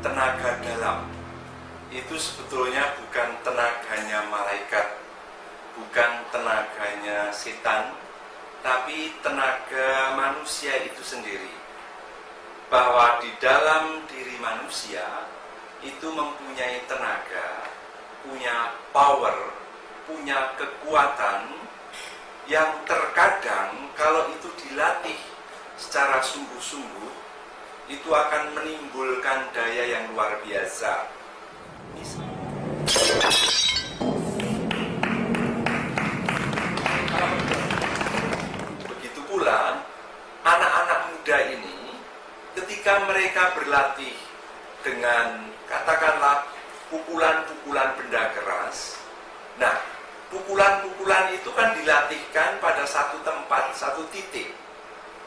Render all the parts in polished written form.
tenaga dalam itu sebetulnya bukan tenaganya malaikat, bukan tenaganya setan, tapi tenaga manusia itu sendiri. Bahwa di dalam diri manusia itu mempunyai tenaga, punya power, punya kekuatan yang terkadang kalau itu dilatih secara sungguh-sungguh itu akan menimbulkan daya yang luar biasa. Begitu pula anak-anak muda ini ketika mereka berlatih dengan katakanlah pukulan-pukulan benda keras. Nah, pukulan-pukulan itu kan dilatihkan pada satu tempat, satu titik.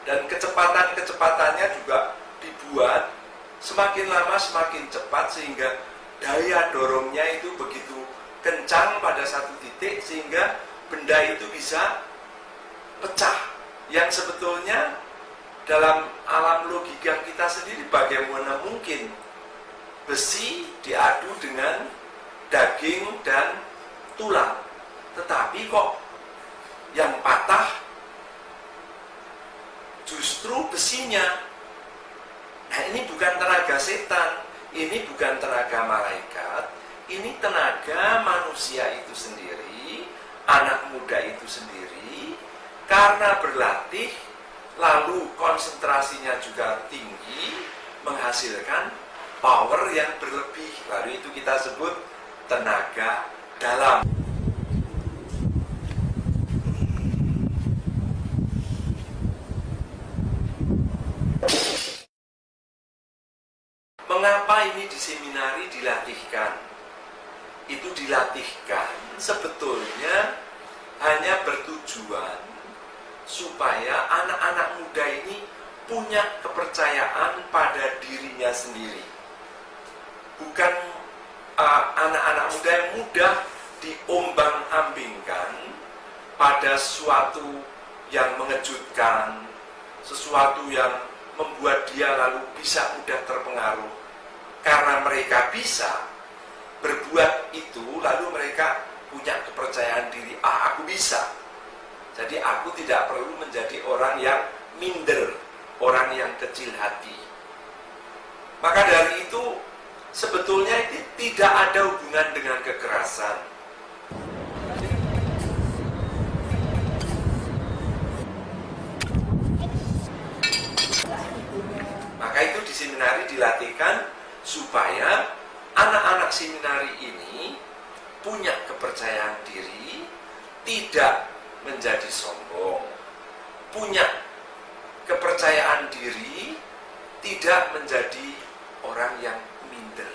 Dan kecepatan-kecepatannya juga dibuat semakin lama semakin cepat sehingga daya dorongnya itu begitu kencang pada satu titik sehingga benda itu bisa pecah. Yang sebetulnya dalam alam logika kita sendiri bagaimana mungkin besi diadu dengan daging dan tulang, tetapi kok yang patah justru besinya. Nah, ini bukan tenaga setan, ini bukan tenaga malaikat, ini tenaga manusia itu sendiri, anak muda itu sendiri, karena berlatih, lalu konsentrasinya juga tinggi, menghasilkan power yang berlebih, lalu itu kita sebut tenaga dalam. Mengapa ini di seminari dilatihkan? Itu dilatihkan sebetulnya hanya bertujuan supaya anak-anak muda ini punya kepercayaan pada dirinya sendiri. Bukan anak-anak muda yang mudah diombang-ambingkan pada sesuatu yang mengejutkan, sesuatu yang membuat dia lalu bisa mudah terpengaruh. Karena mereka bisa berbuat itu, lalu mereka punya kepercayaan diri, aku bisa. Jadi aku tidak perlu menjadi orang yang minder, orang yang kecil hati. Maka dari itu sebetulnya itu tidak ada hubungan dengan kekerasan. Maka itu di seminari dilatihkan supaya anak-anak seminari ini punya kepercayaan diri, tidak menjadi sombong, punya kepercayaan diri, tidak menjadi orang yang minder.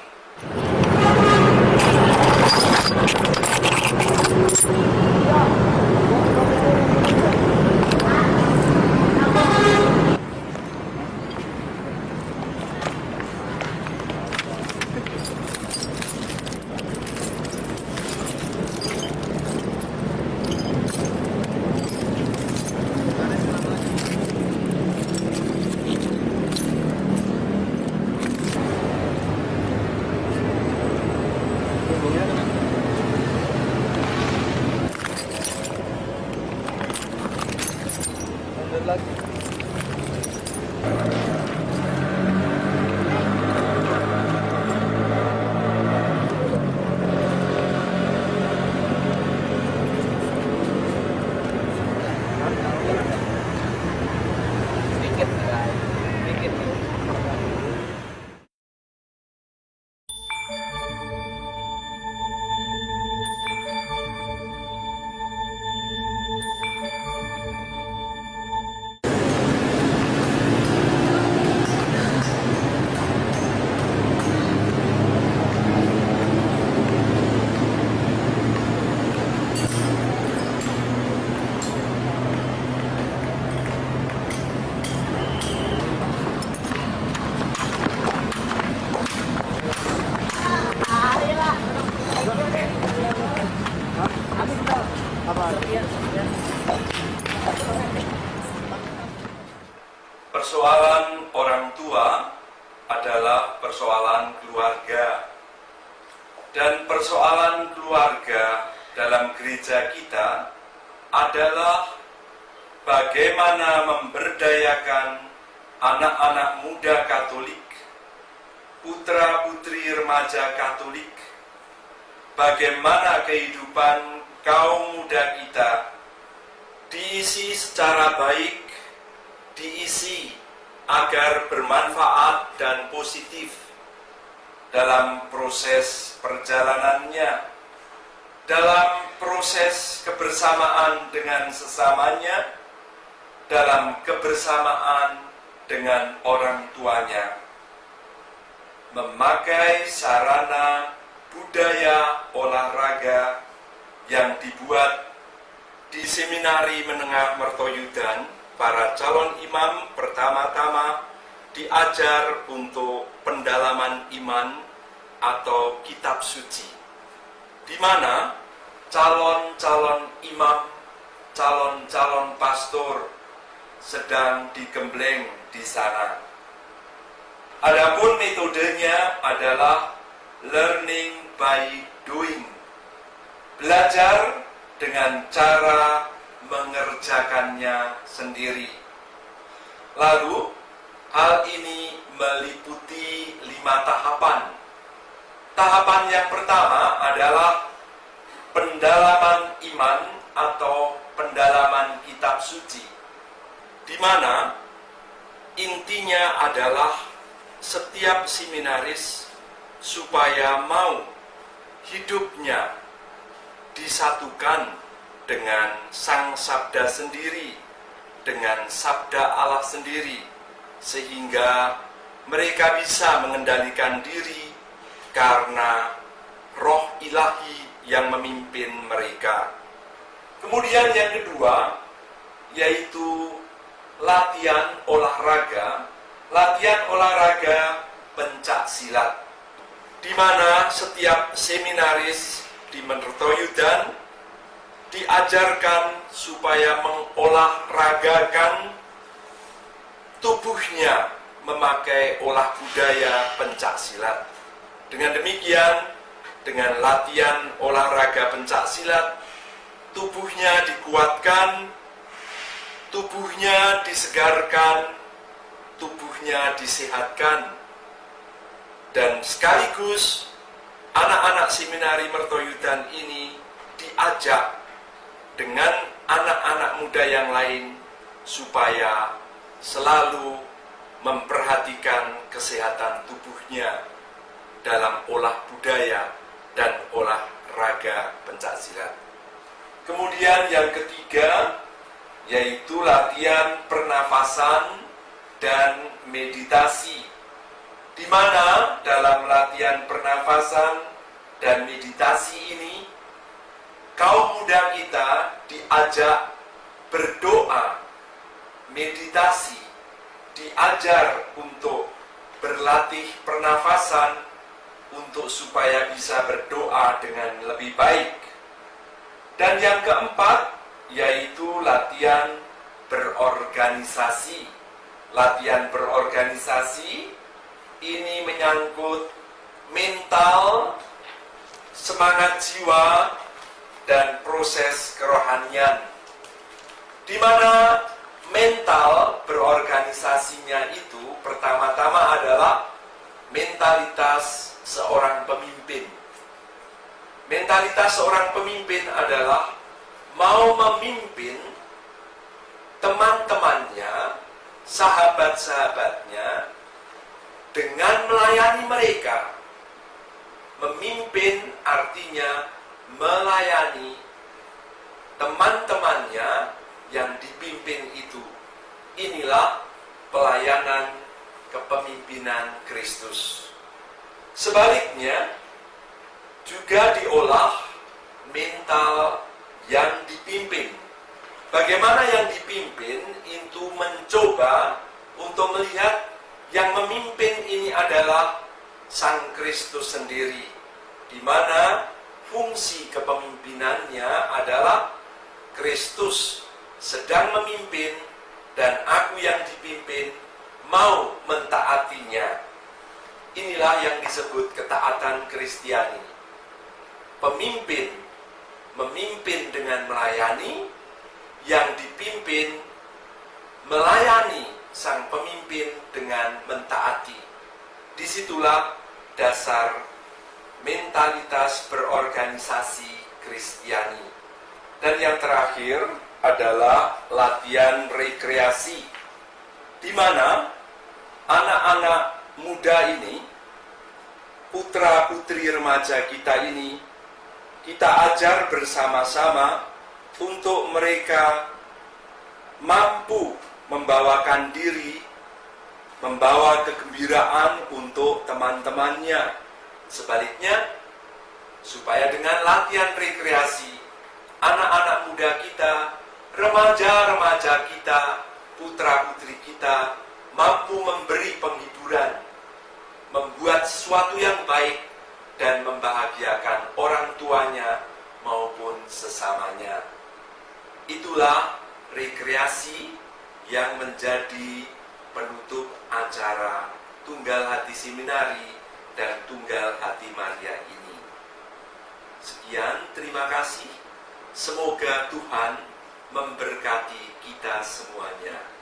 adalah persoalan keluarga. Dan persoalan keluarga dalam gereja kita adalah bagaimana memberdayakan anak-anak muda Katolik, putra-putri remaja Katolik, bagaimana kehidupan kaum muda kita diisi secara baik, diisi agar bermanfaat dan positif dalam proses perjalanannya, dalam proses kebersamaan dengan sesamanya, dalam kebersamaan dengan orang tuanya, memakai sarana budaya olahraga yang dibuat di Seminari Menengah Mertoyudan. Para calon imam pertama-tama diajar untuk pendalaman iman atau kitab suci, di mana calon-calon imam, calon-calon pastor sedang digembleng di sana. Adapun metodenya adalah learning by doing, belajar dengan cara mengerjakannya sendiri. Lalu, hal ini meliputi 5 tahapan. Tahapan yang pertama adalah pendalaman iman atau pendalaman kitab suci, di mana intinya adalah setiap seminaris supaya mau hidupnya disatukan dengan Sang Sabda sendiri, dengan Sabda Allah sendiri, sehingga mereka bisa mengendalikan diri karena Roh Ilahi yang memimpin mereka. Kemudian yang kedua, yaitu latihan olahraga pencak silat, di mana setiap seminaris di Mertoyudan diajarkan supaya mengolahragakan tubuhnya memakai olah budaya pencak silat. Dengan demikian, dengan latihan olahraga pencak silat, tubuhnya dikuatkan, tubuhnya disegarkan, tubuhnya disehatkan, dan sekaligus anak-anak seminari Mertoyudan ini diajak dengan anak-anak muda yang lain supaya selalu memperhatikan kesehatan tubuhnya dalam olah budaya dan olahraga pencak silat. Kemudian yang ketiga, yaitu latihan pernafasan dan meditasi, di mana dalam latihan pernafasan dan meditasi ini kaum muda kita diajak berdoa, meditasi, diajar untuk berlatih pernafasan untuk supaya bisa berdoa dengan lebih baik. Dan yang keempat, yaitu latihan berorganisasi. Latihan berorganisasi ini menyangkut mental, semangat jiwa, dan proses kerohanian, di mana mental berorganisasinya itu pertama-tama adalah mentalitas seorang pemimpin. Mentalitas seorang pemimpin adalah mau memimpin teman-temannya, sahabat-sahabatnya, dengan melayani mereka. Memimpin artinya melayani teman-temannya yang dipimpin itu. Inilah pelayanan kepemimpinan Kristus. Sebaliknya, juga diolah mental yang dipimpin. Bagaimana yang dipimpin itu mencoba untuk melihat yang memimpin ini adalah Sang Kristus sendiri, di mana fungsi kepemimpinannya adalah Kristus sedang memimpin dan aku yang dipimpin mau mentaatinya. Inilah yang disebut ketaatan Kristiani. Pemimpin memimpin dengan melayani, yang dipimpin melayani sang pemimpin dengan mentaati. Disitulah dasar mentalitas berorganisasi Kristiani. Dan yang terakhir adalah latihan rekreasi, di mana anak-anak muda ini, putra-putri remaja kita ini, kita ajar bersama-sama untuk mereka mampu membawakan diri, membawa kegembiraan untuk teman-temannya. Sebaliknya, supaya dengan latihan rekreasi, anak-anak muda kita, remaja-remaja kita, putra-putri kita mampu memberi penghiburan, membuat sesuatu yang baik, dan membahagiakan orang tuanya maupun sesamanya. Itulah rekreasi yang menjadi penutup acara Tunggal Hati Seminari dan Tunggal Hati Maria ini. Sekian, terima kasih. Semoga Tuhan memberkati kita semuanya.